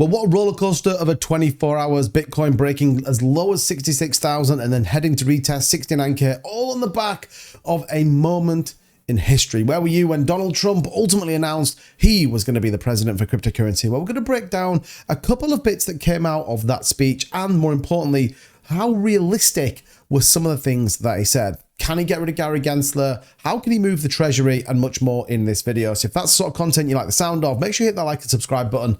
Well, what a roller coaster of a 24 hours, Bitcoin breaking as low as 66,000 and then heading to retest 69K, all on the back of a moment in history. Where were you when Donald Trump ultimately announced he was going to be the president for cryptocurrency? Well, we're going to break down a couple of bits that came out of that speech and, more importantly, how realistic were some of the things that he said. Can he get rid of Gary Gensler? How can he move the treasury? And much more in this video. So if that's the sort of content you like the sound of, make sure you hit that like and subscribe button.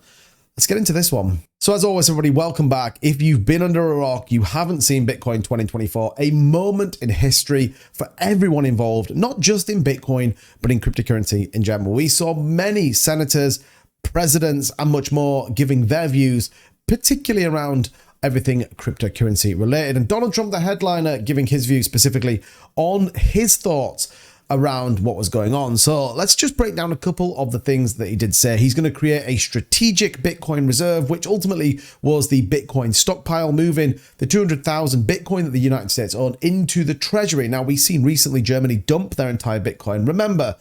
Let's get into this one. So as always, everybody, welcome back. If you've been under a rock, you haven't seen Bitcoin 2024, a moment in history for everyone involved, not just in Bitcoin, but in cryptocurrency in general. We saw many senators, presidents, and much more giving their views, particularly around everything cryptocurrency related. And Donald Trump, the headliner, giving his view specifically on his thoughts around what was going on. So let's just break down a couple of the things that he did say. He's going to create a strategic Bitcoin reserve, which ultimately was the Bitcoin stockpile, moving the 200,000 Bitcoin that the United States owned into the treasury. Now, we've seen recently Germany dump their entire Bitcoin. Remember,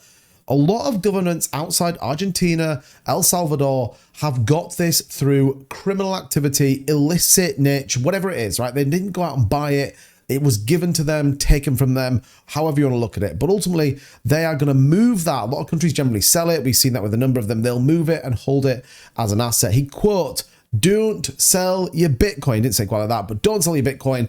a lot of governments outside Argentina, El Salvador have got this through criminal activity, illicit niche, whatever it is, right? They didn't go out and buy it. It was given to them, taken from them, however you want to look at it. But ultimately, they are going to move that. A lot of countries generally sell it. We've seen that with a number of them. They'll move it and hold it as an asset. He quote, "Don't sell your Bitcoin." He didn't say quite like that, but don't sell your Bitcoin.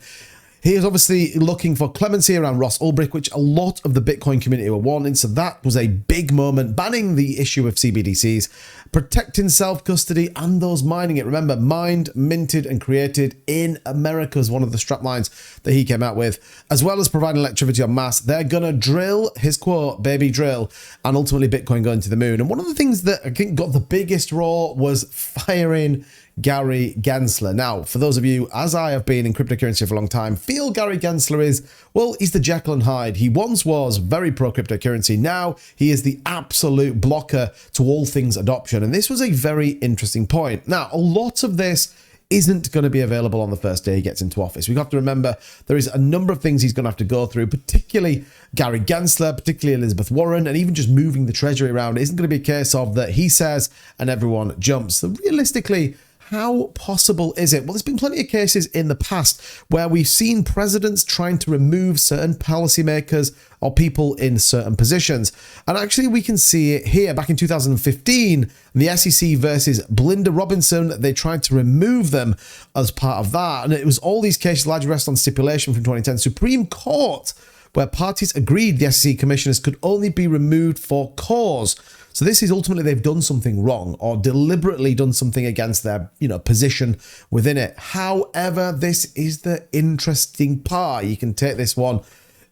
He is obviously looking for clemency around Ross Ulbricht, which a lot of the Bitcoin community were wanting. So that was a big moment, banning the issue of CBDCs, protecting self-custody and those mining it. Remember, mined, minted, and created in America is one of the strap lines that he came out with, as well as providing electricity en masse. They're going to drill, his quote, baby drill, and ultimately Bitcoin going to the moon. And one of the things that I think got the biggest roar was firing Gary Gensler. Now, for those of you, as I have been in cryptocurrency for a long time, feel Gary Gensler is, well, he's the Jekyll and Hyde. He once was very pro-cryptocurrency. Now he is the absolute blocker to all things adoption. And this was a very interesting point. Now, a lot of this isn't going to be available on the first day he gets into office. We have to remember there is a number of things he's going to have to go through, particularly Gary Gensler, particularly Elizabeth Warren, and even just moving the treasury around. It isn't going to be a case of that he says and everyone jumps. So realistically, how possible is it? Well, there's been plenty of cases in the past where we've seen presidents trying to remove certain policymakers or people in certain positions. And actually, we can see it here. Back in 2015, the SEC versus Belinda Robinson, they tried to remove them as part of that. And it was all these cases largely rest on stipulation from 2010 Supreme Court, where parties agreed the SEC commissioners could only be removed for cause. So this is ultimately they've done something wrong or deliberately done something against their, position within it. However, this is the interesting part. You can take this one.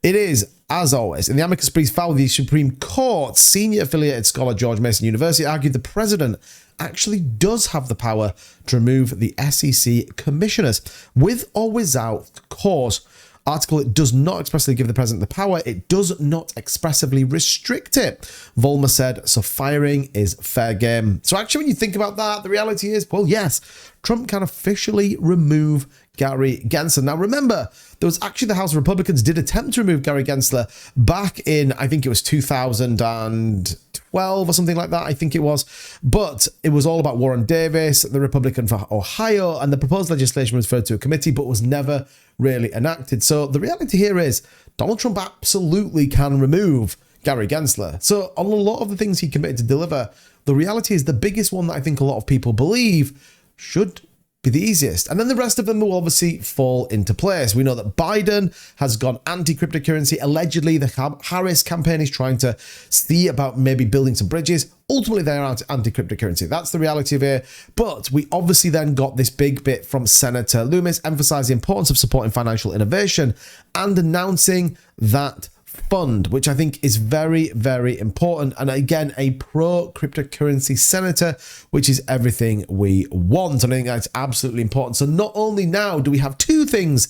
It is, as always, in the amicus brief filed with the Supreme Court, senior affiliated scholar George Mason University argued the president actually does have the power to remove the SEC commissioners with or without cause. Article, it does not expressly give the president the power. It does not expressively restrict it. Volmer said, so firing is fair game. So actually, when you think about that, the reality is, well, yes, Trump can officially remove Gary Gensler. Now, remember, there was actually the House Republicans did attempt to remove Gary Gensler back in, I think it was 2012 or something like that, I think it was. But it was all about Warren Davis, the Republican for Ohio, and the proposed legislation was referred to a committee, but was never really enacted. So the reality here is Donald Trump absolutely can remove Gary Gensler. So on a lot of the things he committed to deliver, the reality is the biggest one that I think a lot of people believe should be the easiest. And then the rest of them will obviously fall into place. We know that Biden has gone anti-cryptocurrency. Allegedly, the Harris campaign is trying to see about maybe building some bridges. Ultimately, they're anti-cryptocurrency. That's the reality of it. But we obviously then got this big bit from Senator Loomis, emphasizing the importance of supporting financial innovation and announcing that fund, which I think is very, very important. And again, a pro-cryptocurrency senator, which is everything we want. And I think that's absolutely important. So not only now do we have two things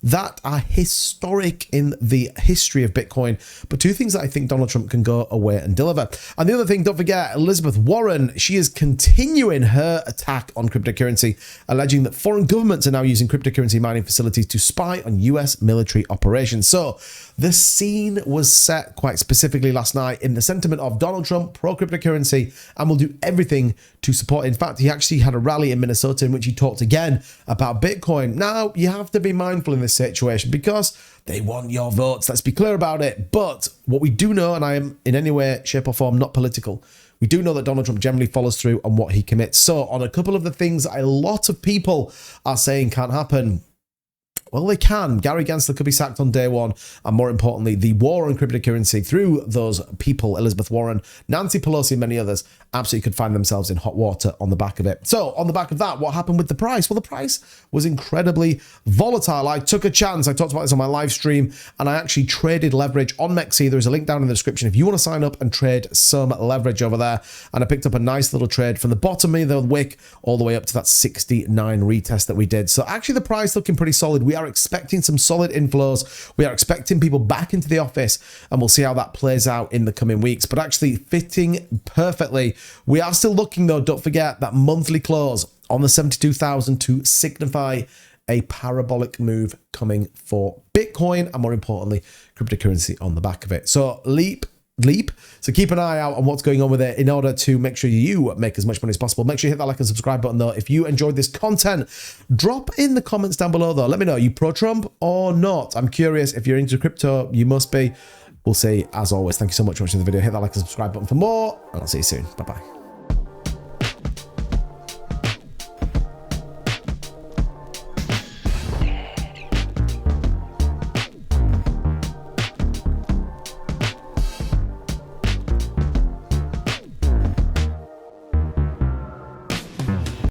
that are historic in the history of Bitcoin, but two things that I think Donald Trump can go away and deliver. And the other thing, don't forget, Elizabeth Warren, she is continuing her attack on cryptocurrency, alleging that foreign governments are now using cryptocurrency mining facilities to spy on US military operations. So the scene was set quite specifically last night in the sentiment of Donald Trump, pro-cryptocurrency, and will do everything to support it. In fact, he actually had a rally in Minnesota in which he talked again about Bitcoin. Now, you have to be mindful in this situation because they want your votes. Let's be clear about it. But what we do know, and I am in any way, shape or form not political, we do know that Donald Trump generally follows through on what he commits. So on a couple of the things that a lot of people are saying can't happen, well, they can. Gary Gensler could be sacked on day one. And more importantly, the war on cryptocurrency through those people, Elizabeth Warren, Nancy Pelosi, and many others, absolutely could find themselves in hot water on the back of it. So on the back of that, what happened with the price? Well, the price was incredibly volatile. I took a chance. I talked about this on my live stream, and I actually traded leverage on MEXC. There's a link down in the description if you want to sign up and trade some leverage over there. And I picked up a nice little trade from the bottom of the wick all the way up to that 69 retest that we did. So actually the price looking pretty solid. We are expecting some solid inflows. We are expecting people back into the office, and we'll see how that plays out in the coming weeks. But actually fitting perfectly. We are still looking, though, don't forget, that monthly close on the 72,000 to signify a parabolic move coming for Bitcoin and, more importantly, cryptocurrency on the back of it. So leap. So keep an eye out on what's going on with it in order to make sure you make as much money as possible. Make sure you hit that like and subscribe button, though. If you enjoyed this content, drop in the comments down below, though. Let me know, are you pro-Trump or not? I'm curious. If you're into crypto, you must be. We'll see. As always, thank you so much for watching the video. Hit that like and subscribe button for more, and I'll see you soon. Bye-bye.